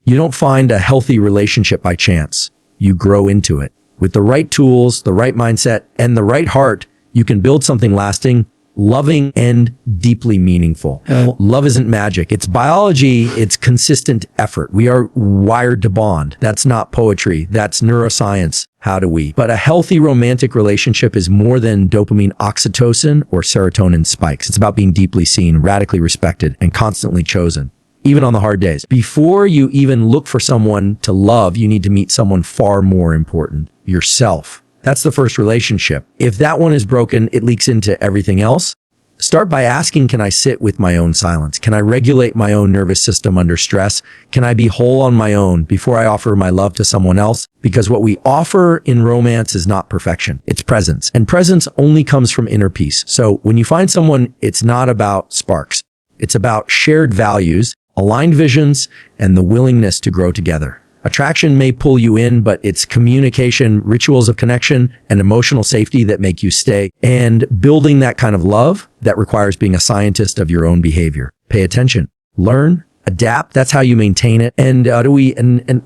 You don't find a healthy relationship by chance. You grow into it. With the right tools, the right mindset, and the right heart, you can build something lasting, loving, and deeply meaningful. Love isn't magic. It's biology. It's consistent effort. We are wired to bond. That's not poetry. That's neuroscience. How do we? But a healthy romantic relationship is more than dopamine, oxytocin, or serotonin spikes. It's about being deeply seen, radically respected, and constantly chosen, even on the hard days. Before you even look for someone to love, you need to meet someone far more important, yourself. That's the first relationship. If that one is broken, it leaks into everything else. Start by asking, can I sit with my own silence? Can I regulate my own nervous system under stress? Can I be whole on my own before I offer my love to someone else? Because what we offer in romance is not perfection. It's presence. And presence only comes from inner peace. So when you find someone, it's not about sparks. It's about shared values, aligned visions, and the willingness to grow together. Attraction may pull you in, but it's communication, rituals of connection, and emotional safety that make you stay. And building that kind of love, that requires being a scientist of your own behavior. Pay attention, learn, adapt. That's how you maintain it. And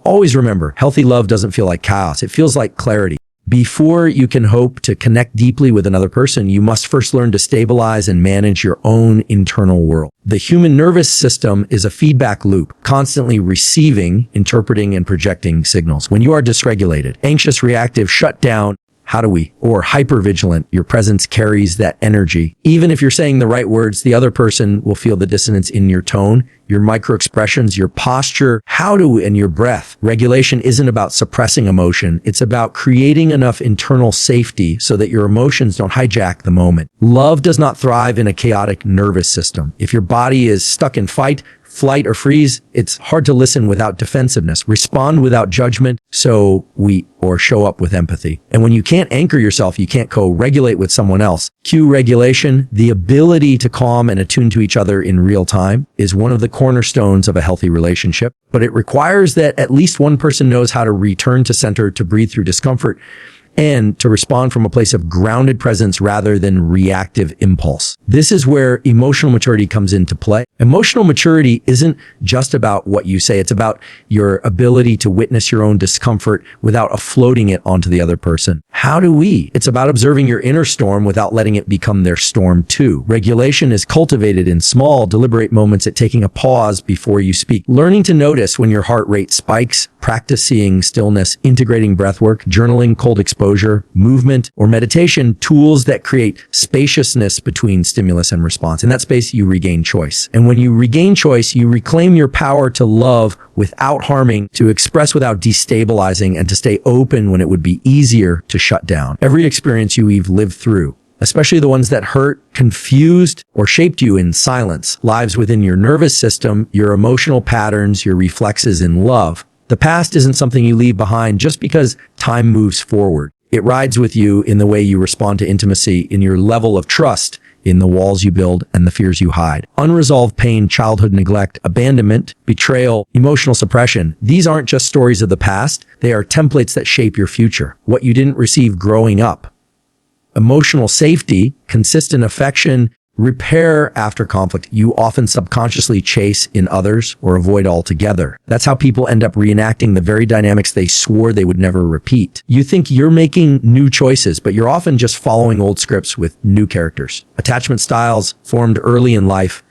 always remember, healthy love doesn't feel like chaos. It feels like clarity. Before you can hope to connect deeply with another person, you must first learn to stabilize and manage your own internal world. The human nervous system is a feedback loop, constantly receiving, interpreting, and projecting signals. When you are dysregulated, anxious, reactive, shut down, or hypervigilant, your presence carries that energy. Even if you're saying the right words, the other person will feel the dissonance in your tone, your micro expressions, your posture, and your breath. Regulation isn't about suppressing emotion. It's about creating enough internal safety so that your emotions don't hijack the moment. Love does not thrive in a chaotic nervous system. If your body is stuck in fight, flight, or freeze, it's hard to listen without defensiveness, respond without judgment, or show up with empathy. And when you can't anchor yourself, you can't co-regulate with someone else. Cue regulation, the ability to calm and attune to each other in real time, is one of the cornerstones of a healthy relationship. But it requires that at least one person knows how to return to center, to breathe through discomfort, and to respond from a place of grounded presence rather than reactive impulse. This is where emotional maturity comes into play. Emotional maturity isn't just about what you say. It's about your ability to witness your own discomfort without offloading it onto the other person. It's about observing your inner storm without letting it become their storm too. Regulation is cultivated in small, deliberate moments at taking a pause before you speak. Learning to notice when your heart rate spikes, practicing stillness, integrating breathwork, journaling, cold exposure, movement, or meditation, tools that create spaciousness between stimulus and response. In that space, you regain choice. And when you regain choice, you reclaim your power to love without harming, to express without destabilizing, and to stay open when it would be easier to shut down. Every experience you've lived through, especially the ones that hurt, confused, or shaped you in silence, lives within your nervous system, your emotional patterns, your reflexes in love. The past isn't something you leave behind just because time moves forward. It rides with you in the way you respond to intimacy, in your level of trust, in the walls you build and the fears you hide. Unresolved pain, childhood neglect, abandonment, betrayal, emotional suppression. These aren't just stories of the past. They are templates that shape your future. What you didn't receive growing up. Emotional safety, consistent affection, repair after conflict, you often subconsciously chase in others or avoid altogether. That's how people end up reenacting the very dynamics they swore they would never repeat. You think you're making new choices, but you're often just following old scripts with new characters. Attachment styles formed early in life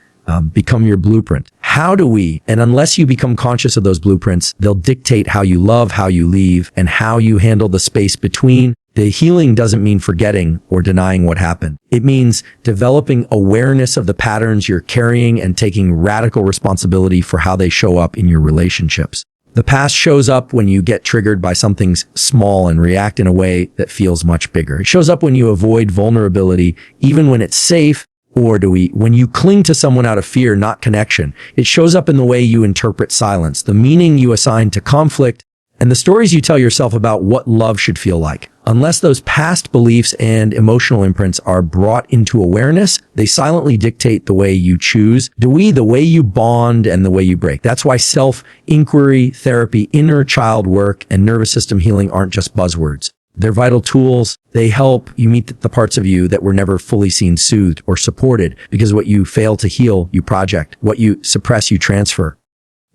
become your blueprint. And unless you become conscious of those blueprints, they'll dictate how you love, how you leave, and how you handle the space between. The healing doesn't mean forgetting or denying what happened. It means developing awareness of the patterns you're carrying and taking radical responsibility for how they show up in your relationships. The past shows up when you get triggered by something small and react in a way that feels much bigger. It shows up when you avoid vulnerability, even when it's safe, when you cling to someone out of fear, not connection. It shows up in the way you interpret silence, the meaning you assign to conflict, and the stories you tell yourself about what love should feel like. Unless those past beliefs and emotional imprints are brought into awareness, they silently dictate the way you choose, the way you bond, and the way you break. That's why self-inquiry, therapy, inner child work, and nervous system healing aren't just buzzwords. They're vital tools. They help you meet the parts of you that were never fully seen, soothed, or supported, because what you fail to heal, you project. What you suppress, you transfer.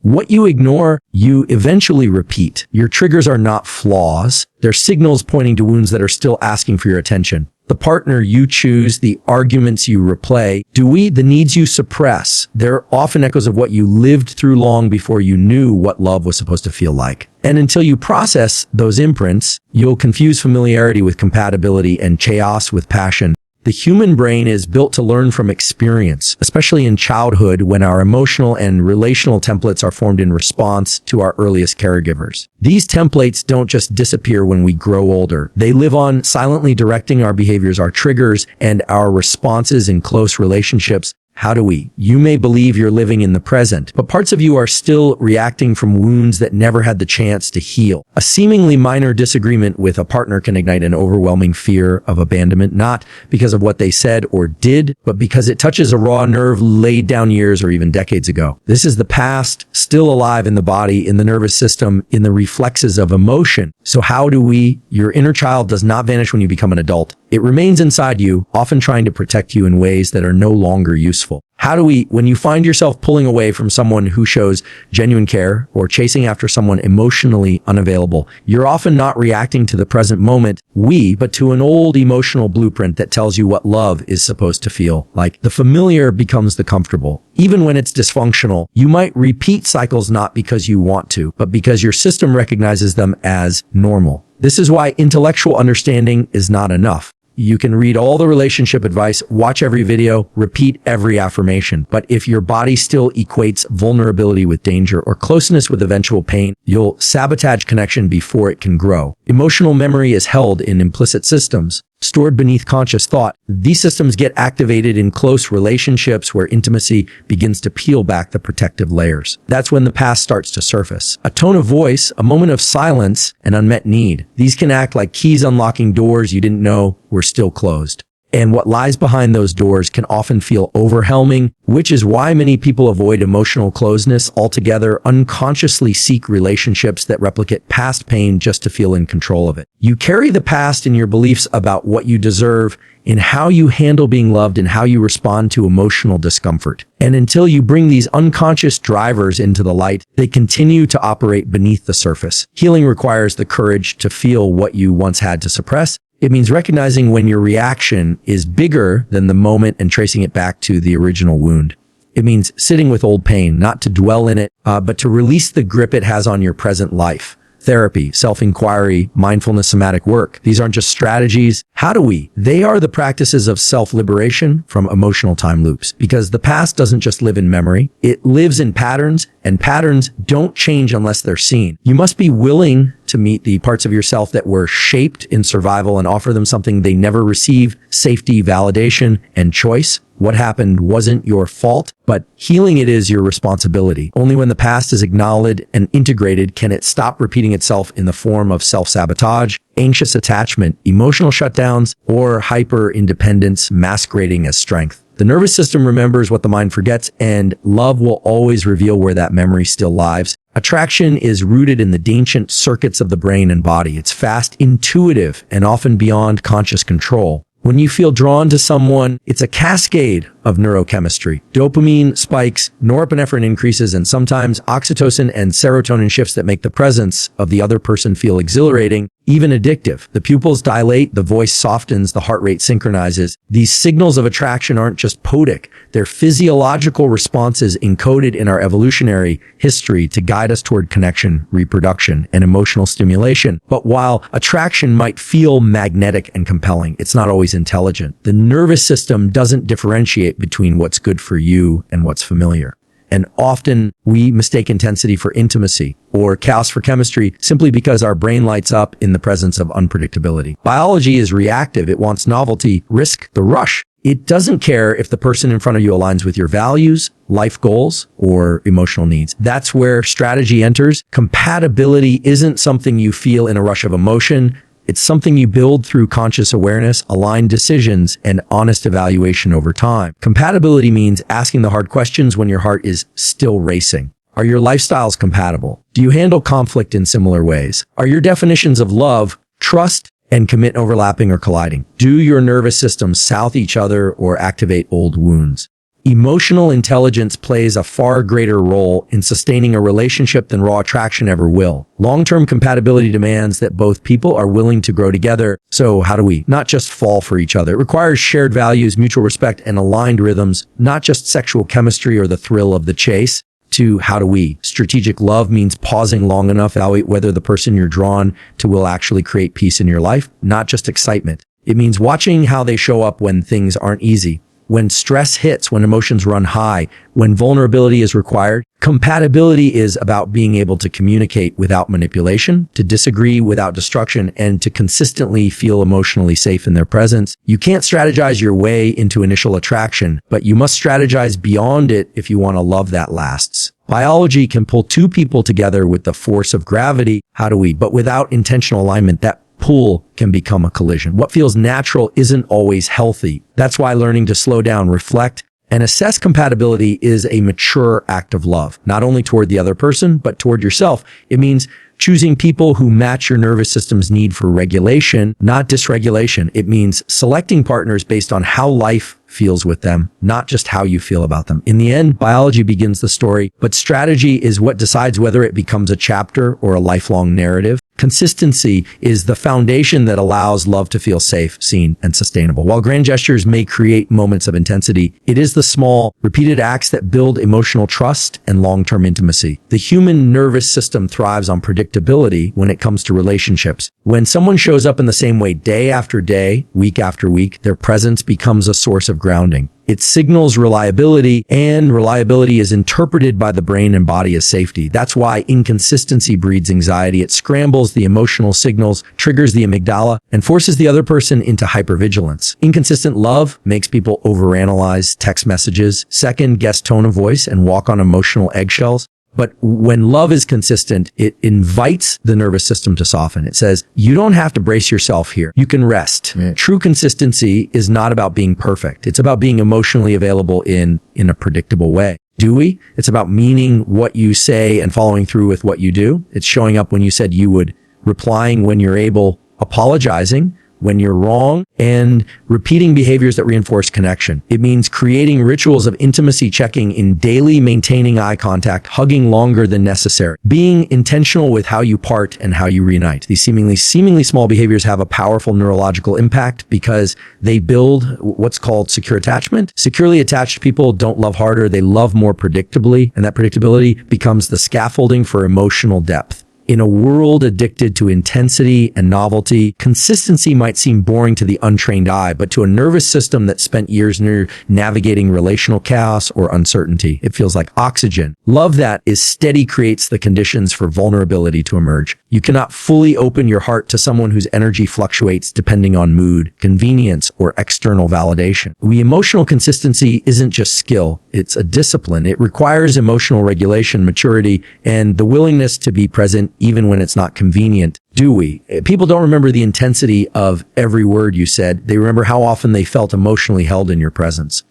What you ignore, you eventually repeat. Your triggers are not flaws. They're signals pointing to wounds that are still asking for your attention. The partner you choose, the arguments you replay, the needs you suppress, they're often echoes of what you lived through long before you knew what love was supposed to feel like. And until you process those imprints, you'll confuse familiarity with compatibility and chaos with passion. The human brain is built to learn from experience, especially in childhood when our emotional and relational templates are formed in response to our earliest caregivers. These templates don't just disappear when we grow older. They live on, silently directing our behaviors, our triggers, and our responses in close relationships. How do we? You may believe you're living in the present, but parts of you are still reacting from wounds that never had the chance to heal. A seemingly minor disagreement with a partner can ignite an overwhelming fear of abandonment, not because of what they said or did, but because it touches a raw nerve laid down years or even decades ago. This is the past, still alive in the body, in the nervous system, in the reflexes of emotion. So how do we? Your inner child does not vanish when you become an adult. It remains inside you, often trying to protect you in ways that are no longer useful. How do we, when you find yourself pulling away from someone who shows genuine care or chasing after someone emotionally unavailable, you're often not reacting to the present moment, but to an old emotional blueprint that tells you what love is supposed to feel like. The familiar becomes the comfortable. Even when it's dysfunctional, you might repeat cycles not because you want to, but because your system recognizes them as normal. This is why intellectual understanding is not enough. You can read all the relationship advice, watch every video, repeat every affirmation. But if your body still equates vulnerability with danger or closeness with eventual pain, you'll sabotage connection before it can grow. Emotional memory is held in implicit systems, stored beneath conscious thought. These systems get activated in close relationships where intimacy begins to peel back the protective layers. That's when the past starts to surface. A tone of voice, a moment of silence, an unmet need. These can act like keys unlocking doors you didn't know were still closed. And what lies behind those doors can often feel overwhelming, which is why many people avoid emotional closeness altogether, unconsciously seek relationships that replicate past pain just to feel in control of it. You carry the past in your beliefs about what you deserve, in how you handle being loved, and how you respond to emotional discomfort. And until you bring these unconscious drivers into the light, they continue to operate beneath the surface. Healing requires the courage to feel what you once had to suppress. It means recognizing when your reaction is bigger than the moment and tracing it back to the original wound. It means sitting with old pain, not to dwell in it, but to release the grip it has on your present life. Therapy, self-inquiry, mindfulness, somatic work. These aren't just strategies. How do we? They are the practices of self-liberation from emotional time loops. Because the past doesn't just live in memory. It lives in patterns, and patterns don't change unless they're seen. You must be willing to meet the parts of yourself that were shaped in survival and offer them something they never received: safety, validation, and choice. What happened wasn't your fault, but healing it is your responsibility. Only when the past is acknowledged and integrated can it stop repeating itself in the form of self-sabotage, anxious attachment, emotional shutdowns, or hyper-independence masquerading as strength. The nervous system remembers what the mind forgets, and love will always reveal where that memory still lives. Attraction is rooted in the ancient circuits of the brain and body. It's fast, intuitive, and often beyond conscious control. When you feel drawn to someone, it's a cascade of neurochemistry. Dopamine spikes, norepinephrine increases, and sometimes oxytocin and serotonin shifts that make the presence of the other person feel exhilarating, even addictive. The pupils dilate, the voice softens, the heart rate synchronizes. These signals of attraction aren't just poetic. They're physiological responses encoded in our evolutionary history to guide us toward connection, reproduction, and emotional stimulation. But while attraction might feel magnetic and compelling, it's not always intelligent. The nervous system doesn't differentiate between what's good for you and what's familiar. And often we mistake intensity for intimacy or chaos for chemistry simply because our brain lights up in the presence of unpredictability. Biology is reactive. It wants novelty, risk, the rush. It doesn't care if the person in front of you aligns with your values, life goals, or emotional needs. That's where strategy enters. Compatibility isn't something you feel in a rush of emotion. It's something you build through conscious awareness, aligned decisions, and honest evaluation over time. Compatibility means asking the hard questions when your heart is still racing. Are your lifestyles compatible? Do you handle conflict in similar ways? Are your definitions of love, trust, and commit overlapping or colliding? Do your nervous systems south each other or activate old wounds? Emotional intelligence plays a far greater role in sustaining a relationship than raw attraction ever will. Long-term compatibility demands that both people are willing to grow together. So how do we not just fall for each other? It requires shared values, mutual respect, and aligned rhythms, not just sexual chemistry or the thrill of the chase. To how do we? Strategic love means pausing long enough to evaluate whether the person you're drawn to will actually create peace in your life, not just excitement. It means watching how they show up when things aren't easy, when stress hits, when emotions run high, when vulnerability is required. Compatibility is about being able to communicate without manipulation, to disagree without destruction, and to consistently feel emotionally safe in their presence. You can't strategize your way into initial attraction, but you must strategize beyond it if you want a love that lasts. Biology can pull two people together with the force of gravity. How do we? But without intentional alignment, that pull can become a collision. What feels natural isn't always healthy. That's why learning to slow down, reflect, and assess compatibility is a mature act of love, not only toward the other person, but toward yourself. It means choosing people who match your nervous system's need for regulation, not dysregulation. It means selecting partners based on how life feels with them, not just how you feel about them. In the end, biology begins the story, but strategy is what decides whether it becomes a chapter or a lifelong narrative. Consistency is the foundation that allows love to feel safe, seen, and sustainable. While grand gestures may create moments of intensity, it is the small, repeated acts that build emotional trust and long-term intimacy. The human nervous system thrives on predictability when it comes to relationships. When someone shows up in the same way day after day, week after week, their presence becomes a source of grounding. It signals reliability, and reliability is interpreted by the brain and body as safety. That's why inconsistency breeds anxiety. It scrambles the emotional signals, triggers the amygdala, and forces the other person into hypervigilance. Inconsistent love makes people overanalyze text messages, second-guess tone of voice, and walk on emotional eggshells. But when love is consistent, it invites the nervous system to soften. It says, you don't have to brace yourself here. You can rest. Yeah. True consistency is not about being perfect. It's about being emotionally available in a predictable way. Do we? It's about meaning what you say and following through with what you do. It's showing up when you said you would, replying when you're able, apologizing when you're wrong, and repeating behaviors that reinforce connection. It means creating rituals of intimacy, checking in daily, maintaining eye contact, hugging longer than necessary, being intentional with how you part and how you reunite. These seemingly small behaviors have a powerful neurological impact because they build what's called secure attachment. Securely attached people don't love harder, they love more predictably, and that predictability becomes the scaffolding for emotional depth. In a world addicted to intensity and novelty, consistency might seem boring to the untrained eye, but to a nervous system that spent years navigating relational chaos or uncertainty, it feels like oxygen. Love that is steady creates the conditions for vulnerability to emerge. You cannot fully open your heart to someone whose energy fluctuates depending on mood, convenience, or external validation. Emotional consistency isn't just skill, it's a discipline. It requires emotional regulation, maturity, and the willingness to be present even when it's not convenient. Do we? People don't remember the intensity of every word you said. They remember how often they felt emotionally held in your presence.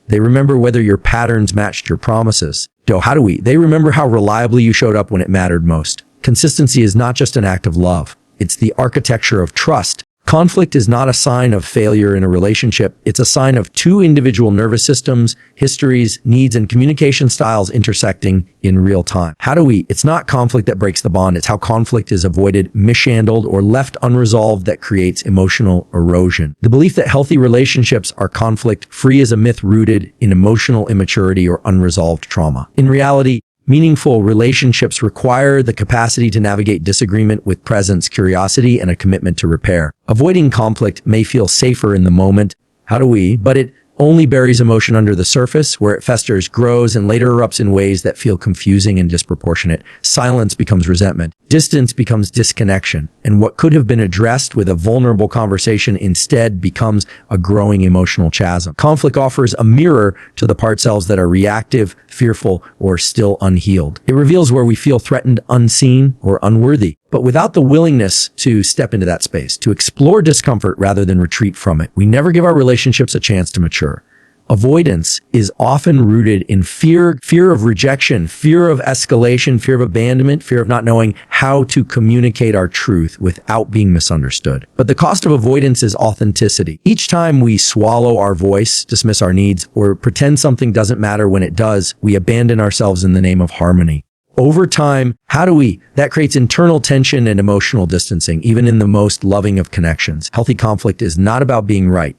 They remember whether your patterns matched your promises. How do we? They remember how reliably you showed up when it mattered most. Consistency is not just an act of love. It's the architecture of trust. Conflict is not a sign of failure in a relationship. It's a sign of two individual nervous systems, histories, needs, and communication styles intersecting in real time. How do we? It's not conflict that breaks the bond. It's how conflict is avoided, mishandled, or left unresolved that creates emotional erosion. The belief that healthy relationships are conflict-free is a myth rooted in emotional immaturity or unresolved trauma. In reality, meaningful relationships require the capacity to navigate disagreement with presence, curiosity, and a commitment to repair. Avoiding conflict may feel safer in the moment. How do we? But it only buries emotion under the surface, where it festers, grows, and later erupts in ways that feel confusing and disproportionate. Silence becomes resentment. Distance becomes disconnection. And what could have been addressed with a vulnerable conversation instead becomes a growing emotional chasm. Conflict offers a mirror to the part selves that are reactive, fearful, or still unhealed. It reveals where we feel threatened, unseen, or unworthy. But without the willingness to step into that space, to explore discomfort rather than retreat from it, we never give our relationships a chance to mature. Avoidance is often rooted in fear of rejection, fear of escalation, fear of abandonment, fear of not knowing how to communicate our truth without being misunderstood. But the cost of avoidance is authenticity. Each time we swallow our voice, dismiss our needs, or pretend something doesn't matter when it does, we abandon ourselves in the name of harmony. Over time, that creates internal tension and emotional distancing, even in the most loving of connections. Healthy conflict is not about being right.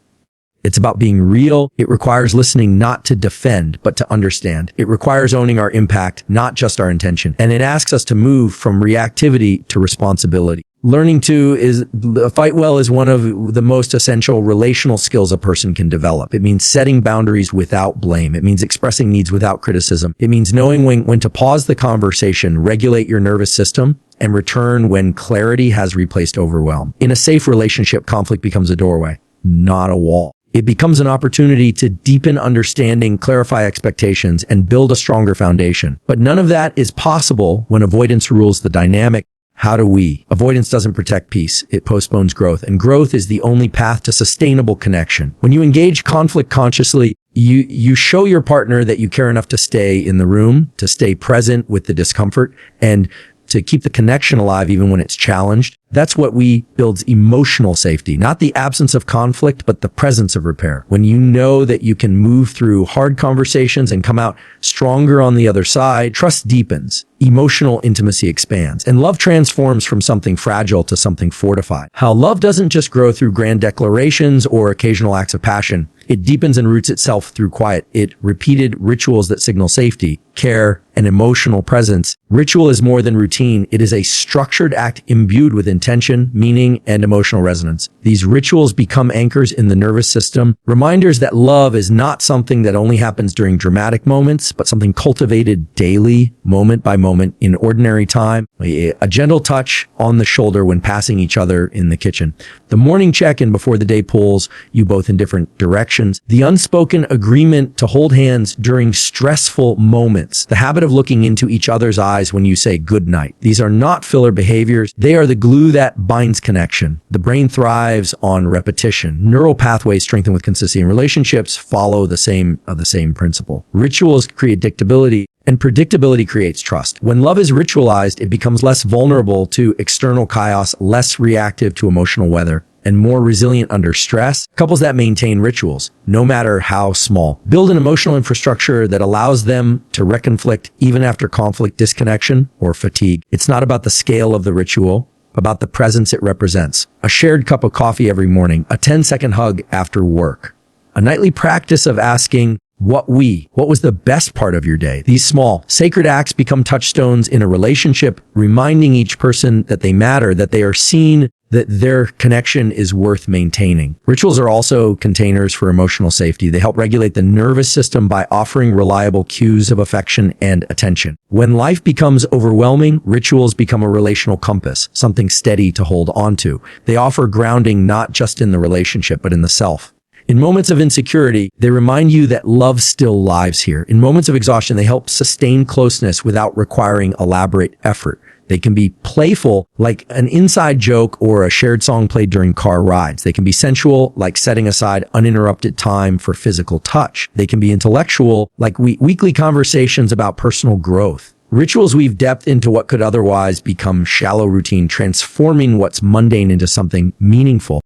It's about being real. It requires listening not to defend, but to understand. It requires owning our impact, not just our intention. And it asks us to move from reactivity to responsibility. Learning to fight well is one of the most essential relational skills a person can develop. It means setting boundaries without blame. It means expressing needs without criticism. It means knowing when to pause the conversation, regulate your nervous system, and return when clarity has replaced overwhelm. In a safe relationship, conflict becomes a doorway, not a wall. It becomes an opportunity to deepen understanding, clarify expectations, and build a stronger foundation. But none of that is possible when avoidance rules the dynamic. Avoidance doesn't protect peace. It postpones growth, and growth is the only path to sustainable connection. When you engage conflict consciously, you show your partner that you care enough to stay in the room, to stay present with the discomfort, and to keep the connection alive even when it's challenged. That's what builds emotional safety, not the absence of conflict, but the presence of repair. When you know that you can move through hard conversations and come out stronger on the other side, trust deepens, emotional intimacy expands, and love transforms from something fragile to something fortified. How love doesn't just grow through grand declarations or occasional acts of passion. It deepens and roots itself through repeated rituals that signal safety, care, and emotional presence. Ritual is more than routine. It is a structured act imbued with intention, meaning, and emotional resonance. These rituals become anchors in the nervous system, reminders that love is not something that only happens during dramatic moments, but something cultivated daily, moment by moment, in ordinary time. A gentle touch on the shoulder when passing each other in the kitchen. The morning check-in before the day pulls you both in different directions. The unspoken agreement to hold hands during stressful moments. The habit of looking into each other's eyes when you say good night. These are not filler behaviors. They are the glue that binds connection. The brain thrives on repetition. Neural pathways strengthen with consistency, and relationships follow the same principle. Rituals create predictability, and predictability creates trust. When love is ritualized, it becomes less vulnerable to external chaos, less reactive to emotional weather, and more resilient under stress. Couples that maintain rituals, no matter how small, build an emotional infrastructure that allows them to reconflict even after conflict, disconnection, or fatigue. It's not about the scale of the ritual, about the presence it represents. A shared cup of coffee every morning, a 10-second hug after work, a nightly practice of asking, what was the best part of your day? These small, sacred acts become touchstones in a relationship, reminding each person that they matter, that they are seen, that their connection is worth maintaining. Rituals are also containers for emotional safety. They help regulate the nervous system by offering reliable cues of affection and attention. When life becomes overwhelming, rituals become a relational compass, something steady to hold onto. They offer grounding not just in the relationship, but in the self. In moments of insecurity, they remind you that love still lives here. In moments of exhaustion, they help sustain closeness without requiring elaborate effort. They can be playful, like an inside joke or a shared song played during car rides. They can be sensual, like setting aside uninterrupted time for physical touch. They can be intellectual, like weekly conversations about personal growth. Rituals weave depth into what could otherwise become shallow routine, transforming what's mundane into something meaningful.